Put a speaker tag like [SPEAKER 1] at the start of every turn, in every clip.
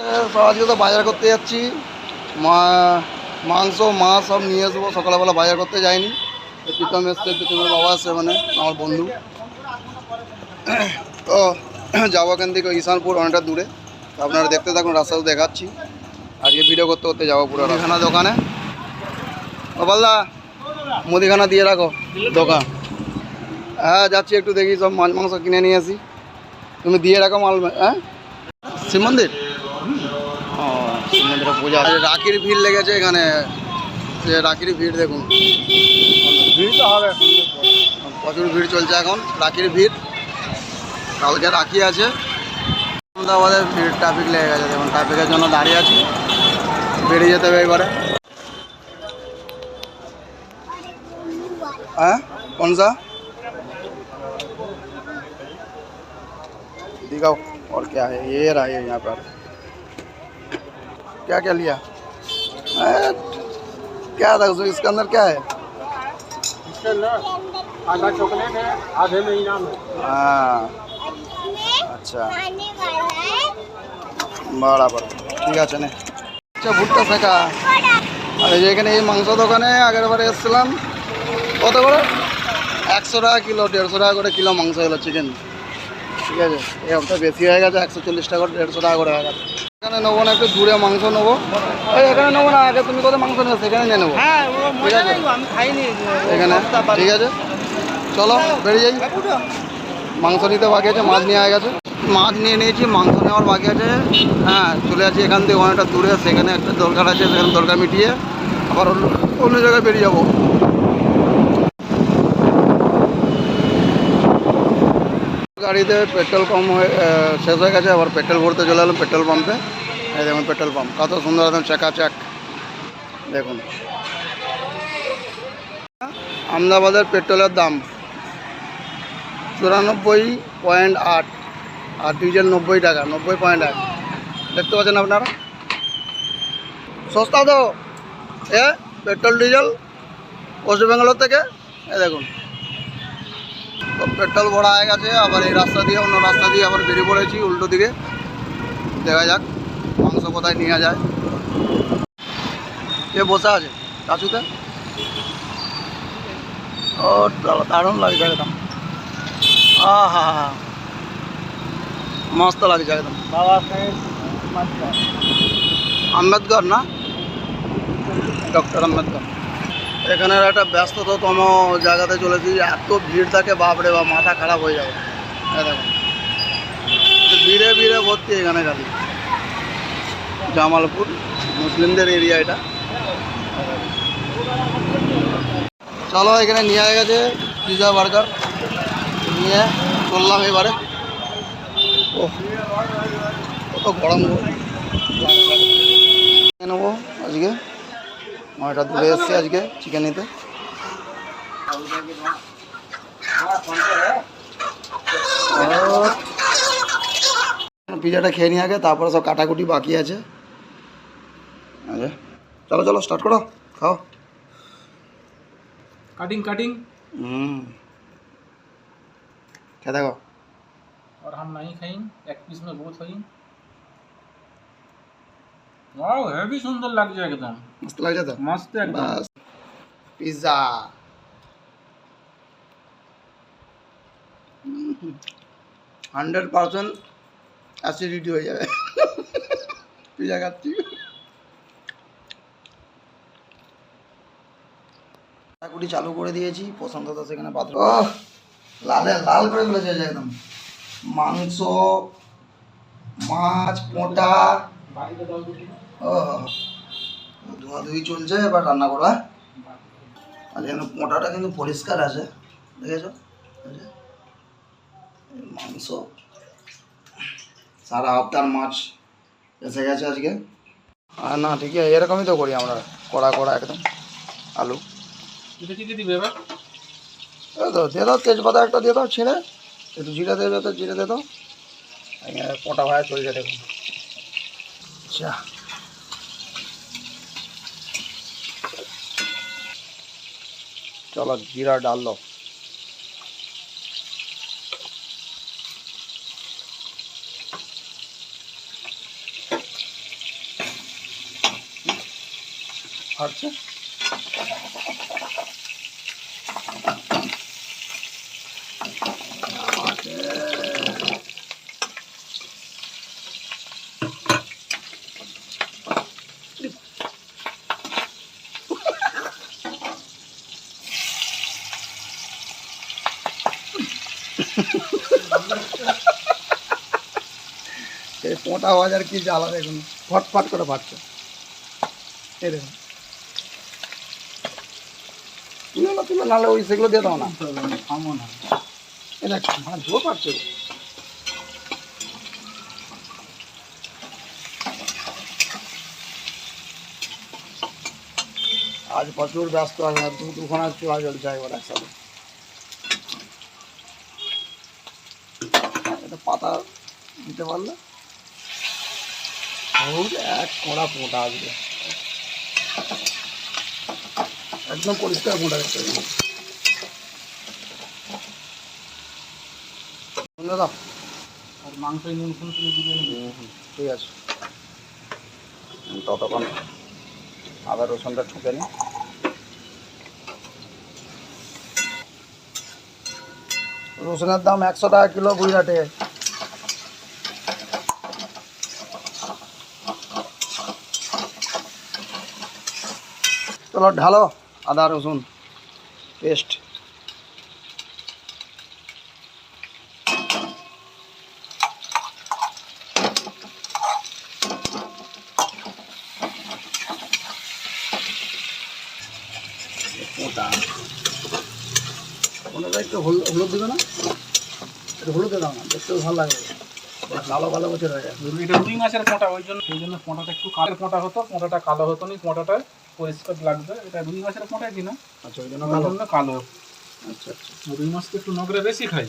[SPEAKER 1] আজকে তো বাজার করতে যাচ্ছি, মাংস মাছ সব নিয়ে আসবো। সকালবেলা বাজার করতে যাইনি, প্রীতম এসছে, প্রীতমের বাবা আসছে, মানে আমার বন্ধু। তো যাবো এখান থেকে ঈশানপুর, অনেকটা দূরে। তো আপনারা দেখতে থাকুন, রাস্তাতে দেখাচ্ছি। আজকে ভিডিও করতে করতে যাবো পুরো মুদিখানা দোকানে। ও বলদা, মুদিখানা দিয়ে রাখো দোকান। হ্যাঁ যাচ্ছি, একটু দেখি সব মাছ মাংস কিনে নিয়ে আসি। তুমি দিয়ে রাখো মাল। হ্যাঁ, শিব মন্দির। ও, শিব মন্দিরে পূজা। রাখির ভিড় লেগেছে এখানে, যে রাখির ভিড় দেখুন। ভিড় তো হবে, প্রচুর ভিড় চলছে এখন, রাখির ভিড়। কালকে রাখি আছে। আমাদের ভিড়, ট্রাফিক লেগে গেছে দেখুন, ট্রাফিকের জন্য দাঁড়িয়ে আছি। বেরিয়ে যেতে হবে এবারে। हाँ कौन सा दिखाओ, और क्या है? ये रहा है यहाँ पर। क्या क्या लिया? क्या था उसमें? इसके अंदर क्या है?
[SPEAKER 2] इसके अंदर आधा चॉकलेट है, आधे में इनाम है।
[SPEAKER 1] हाँ अच्छा, बड़ा बड़ा ঠিক আছে নে। আচ্ছা ভুট্টা শেখা। আর এই যে এখানে এই মাংস দোকানে আগের বারে এসেছিলাম, কত করে? 100 টাকা কিলো, 150 টাকা করে কিলো মাংস হলো চিকেন। ঠিক আছে, এই হপ্তাহ বেশি হয়ে গেছে, 140 টাকা করে, 150 টাকা করে হয়ে গেছে। এখানে নেবো না, একটু দূরে মাংস নেবো। ওই এখানে নেবো না, আগে তুমি কোথায় মাংস নেবো সেখানে নিয়ে নেবো।
[SPEAKER 2] হ্যাঁ
[SPEAKER 1] ঠিক আছে,
[SPEAKER 2] আমি খাইনি
[SPEAKER 1] এখানে। ঠিক আছে চলো বেরিয়ে যাই। মাংস নিতে বাকি আছে, মাছ নিয়ে হয়ে গেছে। মাছ নিয়ে নিয়েছি, মাংস নেওয়ার বাকি আছে। হ্যাঁ চলে যাচ্ছি এখান থেকে অনেকটা দূরে, সেখানে একটা দরকার আছে, সেখানে দরকার মিটিয়ে আবার অন্য জায়গায় বেরিয়ে যাবো। গাড়িতে পেট্রোল কম শেষ হয়ে গেছে, আবার পেট্রোল ভরতে চলে এলাম পেট্রোল পাম্পে। এই দেখুন পেট্রোল পাম্প কত সুন্দর, একদম চাকাচাক দেখুন। আহমেদাবাদের পেট্রোলের দাম 94.8 আর ডিজেল 90 টাকা, 90.8। দেখতে পাচ্ছেন আপনারা, সস্তা তো এ পেট্রোল ডিজেল ওয়েস্ট বেঙ্গলের থেকে। এ দেখুন তো পেট্রোল ভরা হয়ে গেছে, আবার এই রাস্তা দিয়ে অন্য রাস্তা দিয়ে আবার বেরিয়ে পড়েছি উল্টো দিকে। দেখা যাক মাংস কোথায় নিয়ে যায়। এ বসে আছে কাছুতে, ও দারুণ লাগছে একদম। হা হা মস্ত লাগছে একদম।
[SPEAKER 2] बाबा साहेब
[SPEAKER 1] আম্বেদকর না, ডক্টর আম্বেদকর। এখানের একটা ব্যস্ততম জায়গাতে চলেছি, এত ভিড় থাকে বাপরে বাপ, মাথা খারাপ হয়ে যাবে। দেখুন ভিড়ে ভিড়ে ভর্তি এখানে খালি। জামালপুর মুসলিমদের এরিয়া এটা। চলো এখানে নিয়ে হয়ে গেছে পিজা বার্গার, নিয়ে চললাম এবারে। ও কত গরম নেবো আজকে, অনেকটা দূরে এসছি আজকে চিকেন নিতে। পিজাটা খেয়ে নিয়ে আগে, তারপরে সব কাটাকুটি বাকি আছে। আচ্ছা চলো চলো স্টার্ট করো, খাও।
[SPEAKER 2] कटिंग कटिंग
[SPEAKER 1] খেয়ে দেখো।
[SPEAKER 2] और हम नहीं खाएंगे, एक पीस में बहुत खाएंगे। वाओ हेवी सुंदर लग जाए एकदम,
[SPEAKER 1] मस्त লাগছে তো?
[SPEAKER 2] मस्त एकदम।
[SPEAKER 1] বাস পিৎজা 100% অ্যাসিডিটি হয়ে যাবে পিৎজা খাচ্ছি। কাটাকুটি চালু করে দিয়েছি, প্রশান্ত দাস এখানে বাথরুম। ও লালে লাল করে ফেলেছে একদম। মাংস, মাছ, পোঁটা, ও ধোয়াধুয়ি চলছে, এবার রান্না করা। আর যেন পোঁটাটা কিন্তু পরিষ্কার আছে, দেখেছো? মাংস সারা হপ্তার মাছ এসে গেছে আজকে। আর না ঠিক আছে, এরকমই তো করি আমরা, কড়া কড়া একদম। আলু তো দিয়ে দাও, তেজপাতা একটা দিয়ে দাও ছেড়ে, একটু জিরে দেবে, তো জিরে দিয়ে দাও। পোঁটা ভাজা চলছে দেখুন। আচ্ছা চলো জিরা ডাল লো। ফাটছে। এই পোঁটা বাজার কি জ্বালা দেখুন, ফটফট করে ফাটছে। এই দেখুন, তুলে নাহলে ওই সেগুলো দিয়ে দাও না। এটা ভাঁজও পারছে। আজ প্রচুর ব্যস্ত আছে, দুখানা চুলা জ্বলছে একবার একসাথে। এটা পাতা দিতে পারলে এক কোড়া পোঁটা আসবে, একদম পরিষ্কার পোঁটা দেখতে পাবে। দাদা
[SPEAKER 2] আর মাংস নুন ফুন তুমি দিবে না?
[SPEAKER 1] ঠিক আছে, ততক্ষণ আদা রসুনটা ঠুকে নিই। রসুনের দাম 100 টাকা কিলো গুজরাটে। চলো ঢালো আদা রসুন পেস্ট। একটু হলুদ দিবে না, একটু হলুদ দাও না, দেখতেও ভালো লাগে, কালো কালো বছর হয়ে যায়।
[SPEAKER 2] এটা রুই মাছের পোঁটা, ওই জন্য পোঁটাটা একটু কালো পোঁটা হতো, পোঁটাটা কালো হতো না, পোঁটাটা পরিষ্কার লাগবে। এটা রুই মাছের পোঁটাই কিনা,
[SPEAKER 1] আচ্ছা ওই জন্য
[SPEAKER 2] কালো।
[SPEAKER 1] আচ্ছা আচ্ছা,
[SPEAKER 2] রুই মাছ তো একটু নগরে বেশি খাই,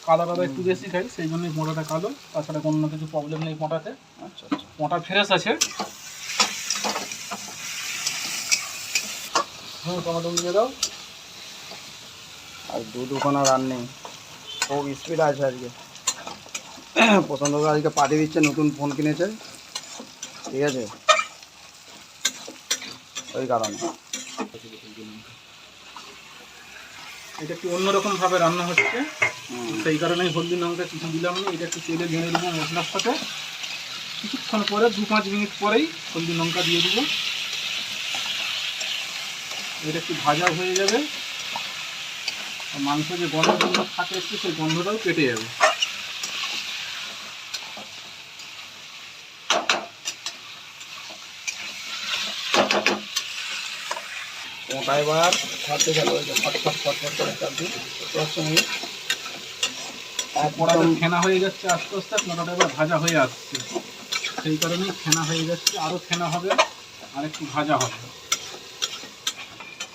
[SPEAKER 2] কাদাটা একটু বেশি খাই, সেই জন্যই পোঁটাটা কালো। তাছাড়া অন্য কিছু প্রবলেম নেই পোঁটাতে।
[SPEAKER 1] আচ্ছা আচ্ছা,
[SPEAKER 2] পোঁটা ফ্রেশ আছে। হ্যাঁ, টমেটো দিয়ে দাও।
[SPEAKER 1] আর দুখানা রান্নি খুব স্পিড আছে আজকে। পছন্দ করে আজকে পাঠিয়ে দিচ্ছে, নতুন ফোন কিনেছে, ঠিক আছে, ওই কারণে।
[SPEAKER 2] এটা একটু অন্যরকম ভাবে রান্না হচ্ছে, সেই কারণেই হলদি লঙ্কা কিছু দিলাম না। এটা একটু তেলে জেনে দেবো মশলার সাথে। কিছুক্ষণ পরে 2-5 মিনিট পরেই হলদি লঙ্কা দিয়ে দিব। এটা একটু ভাজা হয়ে যাবে, মাংস যে গন্ধ থাকে একটু, সেই গন্ধটাও কেটে যাবে।
[SPEAKER 1] ওটা এবার ছাড়তে চালু হয়েছে, ফটফট ফটফট করে চালছি।
[SPEAKER 2] পোড়াটা ফেনা হয়ে যাচ্ছে আস্তে আস্তে, পোড়াটা এবার ভাজা হয়ে আসছে, সেই কারণেই ফেনা হয়ে যাচ্ছে। আরও ফেনা হবে, আর একটু ভাজা হবে।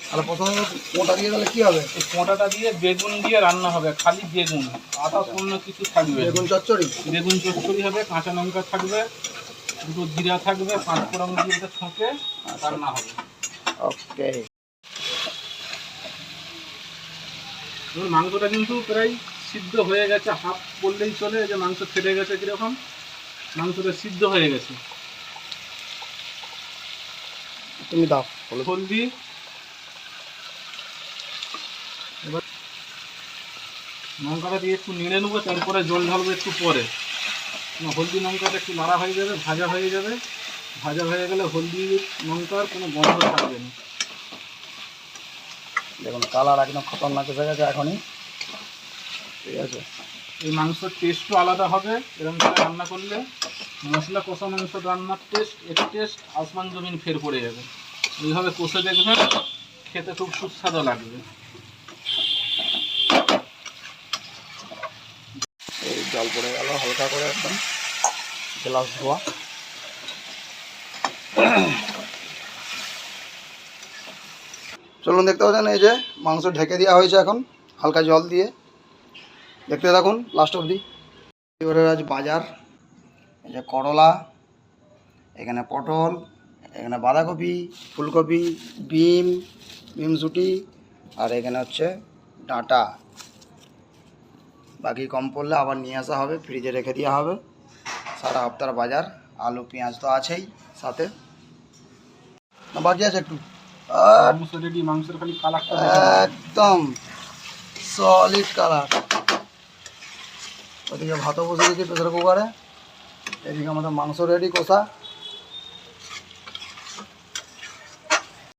[SPEAKER 1] তাহলে প্রথমে পোঁটা দিয়ে দিলে কী হবে?
[SPEAKER 2] এই পোঁটাটা দিয়ে বেগুন দিয়ে রান্না হবে, খালি বেগুন, আদা অন্য কিছু থাকবে।
[SPEAKER 1] বেগুন চচ্চড়ি,
[SPEAKER 2] বেগুন চচ্চড়ি হবে, কাঁচা লঙ্কা থাকবে, দুটো জিরা থাকবে, 5 ফোড়ন দিয়ে এটা ছকে রান্না হবে।
[SPEAKER 1] ওকে।
[SPEAKER 2] মাংসটা কিন্তু প্রায় সিদ্ধ হয়ে গেছে, হাফ বললেই চলে। যে মাংস ফেটে গেছে কীরকম, মাংসটা সিদ্ধ হয়ে গেছে।
[SPEAKER 1] তুমি দাও
[SPEAKER 2] হলদি, এবার লঙ্কাটা দিয়ে একটু নেড়ে নেবো, তারপরে জল ঢালবো একটু পরে। হলদি লঙ্কাটা একটু নাড়া হয়ে যাবে, ভাজা হয়ে যাবে। ভাজা হয়ে গেলে হলদি লঙ্কার কোনো গন্ধ থাকবে না।
[SPEAKER 1] দেখুন কালার একদম খতরনাক এসে গেছে এখনই, ঠিক আছে।
[SPEAKER 2] এই মাংসের টেস্টও আলাদা হবে এরকম করে রান্না করলে। মশলা কষা মাংস রান্নার টেস্ট, এর টেস্ট আসমান জমিন ফের পড়ে যাবে। এইভাবে কষে দেখবেন, খেতে খুব সুস্বাদু লাগবে।
[SPEAKER 1] এই জল পড়ে গেল হালকা করে, একদম গ্লাস ধোয়া। চলুন দেখতে পাচ্ছেন, এই যে মাংস ঢেকে দেওয়া হয়েছে এখন হালকা জল দিয়ে, দেখতে থাকুন লাস্ট অবধি। এবারে আজ বাজার, এই যে করলা, এখানে পটল, এখানে বাঁধাকপি, ফুলকপি, বিমশুটি, আর এখানে হচ্ছে ডাঁটা। বাকি কম পড়লে আবার নিয়ে আসা হবে, ফ্রিজে রেখে দেওয়া হবে। সারা হপ্তার বাজার, আলু পেঁয়াজ তো আছেই সাথে, না বাকি আছে একটু। আর
[SPEAKER 2] মাংস রেডি, মাংসের খালি কালারটা
[SPEAKER 1] একদম সলিড কালার। ওদিকে ভাতও বসে দিয়েছি প্রেসার কুকারে, এদিকে আমাদের মাংস রেডি কষা।